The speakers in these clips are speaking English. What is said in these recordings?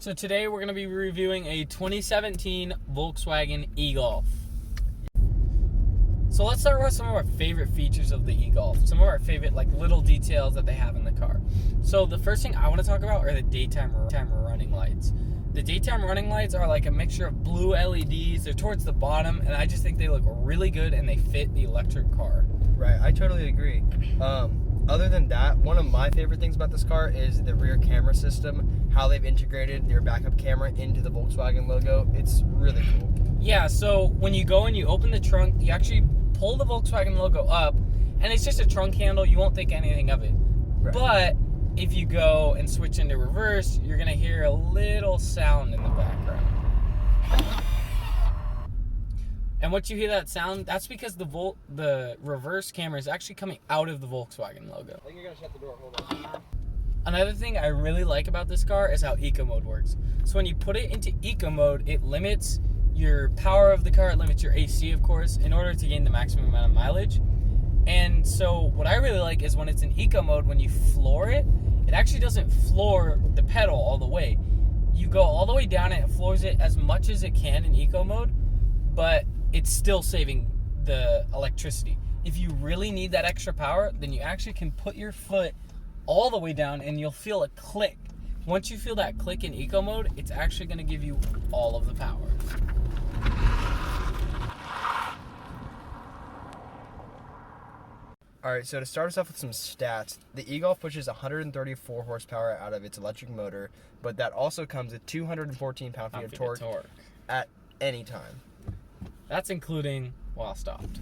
So today we're going to be reviewing a 2017 Volkswagen e-Golf. So let's start with some of our favorite features of the e-Golf. Some of our favorite little details that they have in the car. So the first thing I want to talk about are the daytime running lights. The daytime running lights are like a mixture of blue LEDs. They're towards the bottom, and I just think they look really good and they fit the electric car. Right, I totally agree. Other than that, one of my favorite things about this car is the rear camera system, how they've integrated their backup camera into the Volkswagen logo. It's really cool. Yeah, so when you go and you open the trunk, you actually pull the Volkswagen logo up, and it's just a trunk handle. You won't think anything of it. Right. But if you go and switch into reverse, you're going to hear a little sound in the background. And once you hear that sound, that's because the reverse camera is actually coming out of the Volkswagen logo. I think you're going to shut the door. Hold on. Another thing I really like about this car is how eco mode works. So when you put it into eco mode, it limits your power of the car, it limits your AC, of course, in order to gain the maximum amount of mileage. And so what I really like is when it's in eco mode, when you floor it, it actually doesn't floor the pedal all the way. You go all the way down and it floors it as much as it can in eco mode, but it's still saving the electricity. If you really need that extra power, then you actually can put your foot all the way down and you'll feel a click. Once you feel that click in eco mode, it's actually going to give you all of the power. Alright, so to start us off with some stats, the e-Golf pushes 134 horsepower out of its electric motor, but that also comes with 214 pound-feet of torque at any time. That's including while stopped.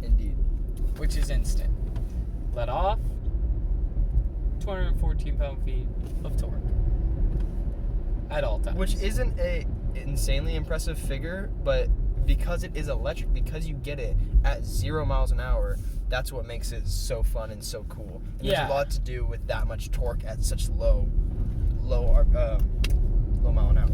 Indeed. Which is instant. Let off, 214 pound-feet of torque at all times. Which isn't a insanely impressive figure, but because it is electric, because you get it at 0 miles an hour, that's what makes it so fun and so cool. And there's a lot to do with that much torque at such low mile an hour.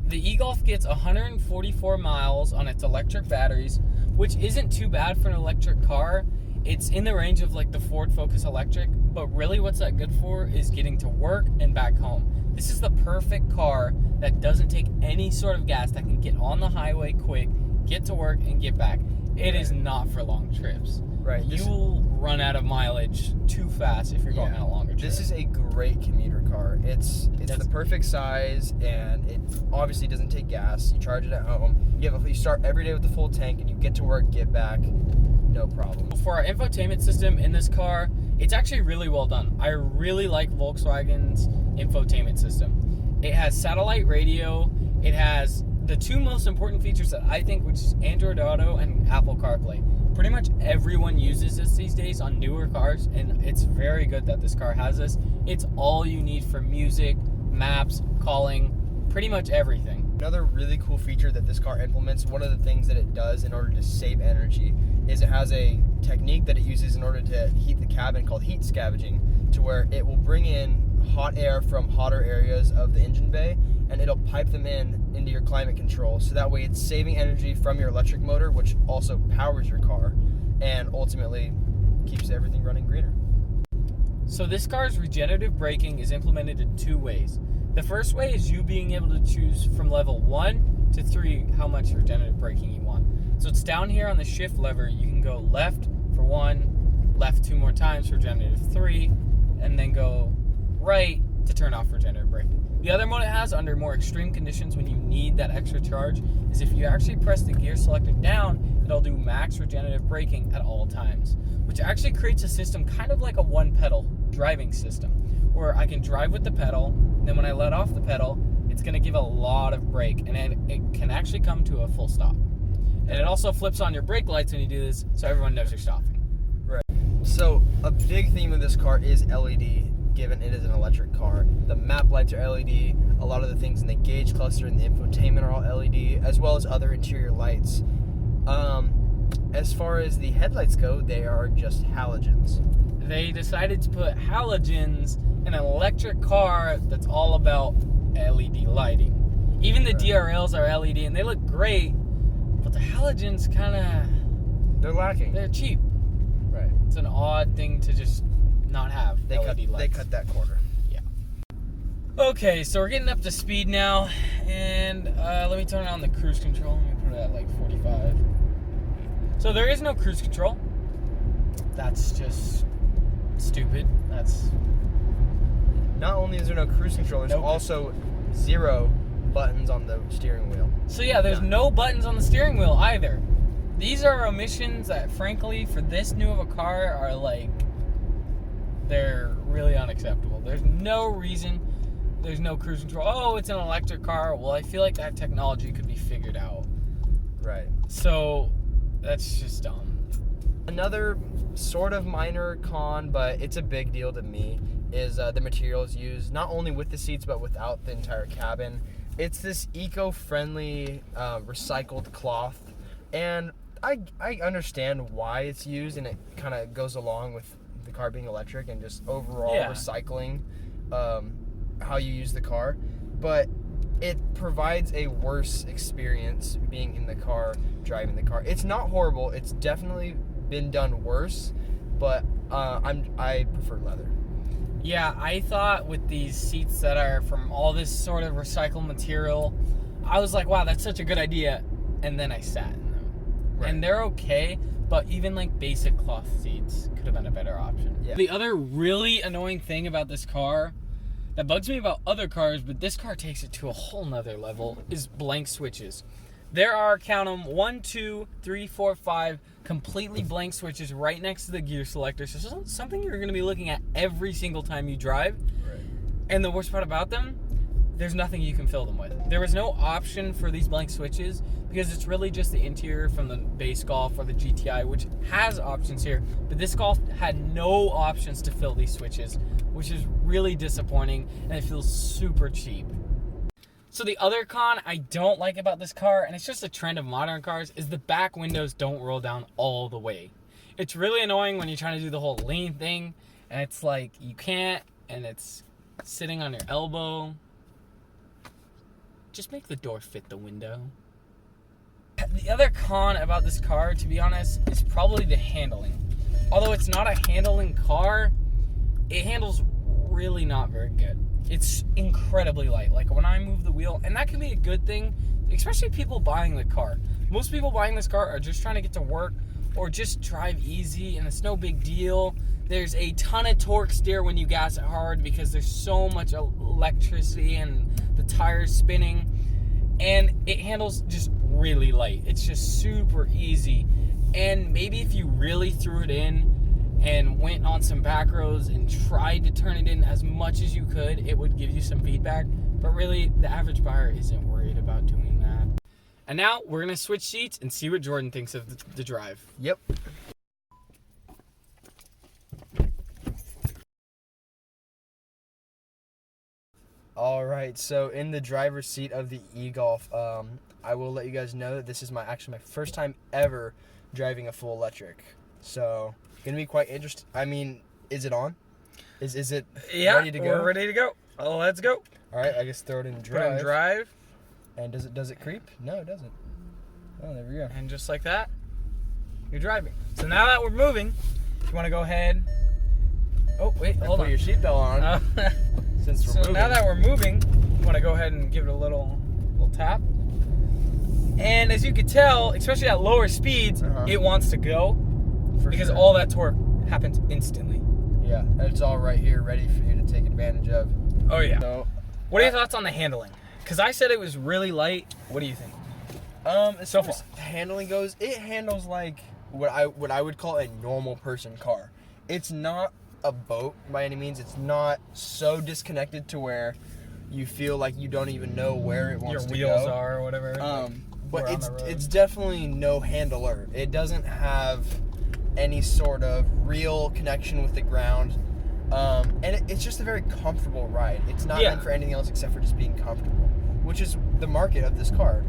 The e-Golf gets 144 miles on its electric batteries, which isn't too bad for an electric car. It's in the range of the Ford Focus Electric, but really what's that good for is getting to work and back home. This is the perfect car that doesn't take any sort of gas, that can get on the highway quick, get to work, and get back. It is not for long trips. Right. You will run out of mileage too fast if you're going on a longer trip. This is a great commuter car. It's the perfect size, and it obviously doesn't take gas. You charge it at home. You start every day with the full tank, and you get to work, get back, no problem. For our infotainment system in this car, it's actually really well done. I really like Volkswagen's infotainment system. It has satellite radio. It has the two most important features that I think, which is Android Auto and Apple CarPlay. Pretty much everyone uses this these days on newer cars, and it's very good that this car has this. It's all you need for music, maps, calling, pretty much everything. Another really cool feature that this car implements, one of the things that it does in order to save energy, is it has a technique that it uses in order to heat the cabin called heat scavenging, to where it will bring in hot air from hotter areas of the engine bay, and it'll pipe them into your climate control, so that way it's saving energy from your electric motor, which also powers your car, and ultimately keeps everything running greener. So this car's regenerative braking is implemented in two ways. The first way is you being able to choose from level 1 to 3 how much regenerative braking you want. So it's down here on the shift lever. You can go left for 1, left 2 more times for regenerative 3, and then go right to turn off regenerative braking. The other mode it has under more extreme conditions when you need that extra charge is if you actually press the gear selector down, it'll do max regenerative braking at all times, which actually creates a system kind of like a one-pedal driving system, where I can drive with the pedal, and then when I let off the pedal, it's going to give a lot of brake, and it can actually come to a full stop. And it also flips on your brake lights when you do this, so everyone knows you're stopping. Right. So a big theme of this car is LED given it is an electric car. The map lights are LED. A lot of the things in the gauge cluster and the infotainment are all LED, as well as other interior lights. As far as the headlights go, they are just halogens. They decided to put halogens in an electric car that's all about LED lighting. Even the DRLs are LED and they look great, but the halogens kind of... They're lacking. They're cheap. Right. It's an odd thing to just not have LED lights. They cut that corner. Yeah. Okay, so we're getting up to speed now, and let me turn on the cruise control. Let me put it at like 45. So there is no cruise control. That's just stupid. That's... Not only is there no cruise control, there's also 0 buttons on the steering wheel. So yeah, there's no buttons on the steering wheel either. These are omissions that, frankly, for this new of a car are like, they're really unacceptable. There's no reason. There's no cruise control. Oh, it's an electric car. Well, I feel like that technology could be figured out. Right. So that's just dumb. Another sort of minor con, but it's a big deal to me, is the materials used, not only with the seats, but without the entire cabin. It's this eco-friendly recycled cloth, and I understand why it's used, and it kind of goes along with the car being electric and just overall recycling how you use the car, but it provides a worse experience being in the car, driving the car. It's not horrible. It's definitely been done worse, but I prefer leather. Yeah, I thought with these seats that are from all this sort of recycled material, I was like, wow, that's such a good idea. And then I sat in them. Right. And they're okay, but even like basic cloth seats could have been a better option. Yeah. The other really annoying thing about this car that bugs me about other cars, but this car takes it to a whole nother level, is blank switches. There are, count them, 1, 2, 3, 4, 5 completely blank switches right next to the gear selector. So something you're going to be looking at every single time you drive. Right. And the worst part about them, there's nothing you can fill them with. There was no option for these blank switches because it's really just the interior from the base Golf or the GTI, which has options here. But this Golf had no options to fill these switches, which is really disappointing, and it feels super cheap. So the other con I don't like about this car, and it's just a trend of modern cars, is the back windows don't roll down all the way. It's really annoying when you're trying to do the whole lean thing, and it's like you can't, and it's sitting on your elbow. Just make the door fit the window. The other con about this car, to be honest, is probably the handling. Although it's not a handling car, it handles really not very good. It's incredibly light. Like when I move the wheel, and that can be a good thing, especially people buying the car. Most people buying this car are just trying to get to work or just drive easy, and it's no big deal. There's a ton of torque steer when you gas it hard because there's so much electricity and the tires spinning, and it handles just really light. It's just super easy. And maybe if you really threw it in and went on some back roads and tried to turn it in as much as you could, it would give you some feedback. But really, the average buyer isn't worried about doing that. And now we're going to switch seats and see what Jordan thinks of the drive. Yep. All right, so in the driver's seat of the e-Golf, I will let you guys know that this is actually my first time ever driving a full electric. So, gonna be quite interesting. I mean, is it on? Is it ready to go? We're ready to go. Oh, let's go. All right, I guess throw it in drive. Put it in drive. And does it creep? No, it doesn't. Oh, there we go. And just like that, you're driving. So now that we're moving, if you want to go ahead. Oh, wait, hold on. Put your seatbelt on. Since we're moving. Now that we're moving, you want to go ahead and give it a little tap. And as you can tell, especially at lower speeds, it wants to go because all that torque happens instantly. Yeah, it's all right here, ready for you to take advantage of. Oh yeah. So, what are your thoughts on the handling? Because I said it was really light. What do you think? As far as handling goes, it handles like what I would call a normal person car. It's not a boat by any means. It's not so disconnected to where you feel like you don't even know where it wants to go. Your wheels are or whatever. But it's definitely no handler. It doesn't have any sort of real connection with the ground. And it's just a very comfortable ride. It's not meant for anything else except for just being comfortable, which is the market of this car.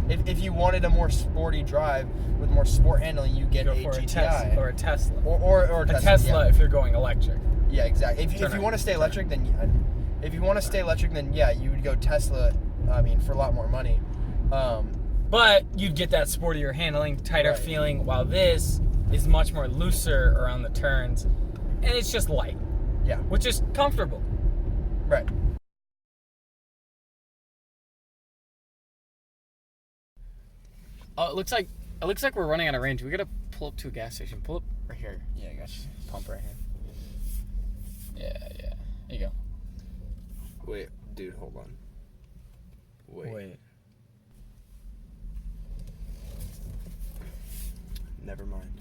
If you wanted a more sporty drive with more sport handling, you get a GTI or a Tesla, or a Tesla, if you're going electric. Yeah, exactly. If you want to stay electric, then yeah, you would go Tesla. I mean, for a lot more money. But you'd get that sportier handling, tighter feeling, while this is much more looser around the turns, and it's just light. Yeah, which is comfortable. Right. Oh, it looks like we're running out of range. We gotta pull up to a gas station. Pull up right here. Yeah, I got you. Pump right here. Yeah. There you go. Wait, dude, hold on. Wait. Never mind.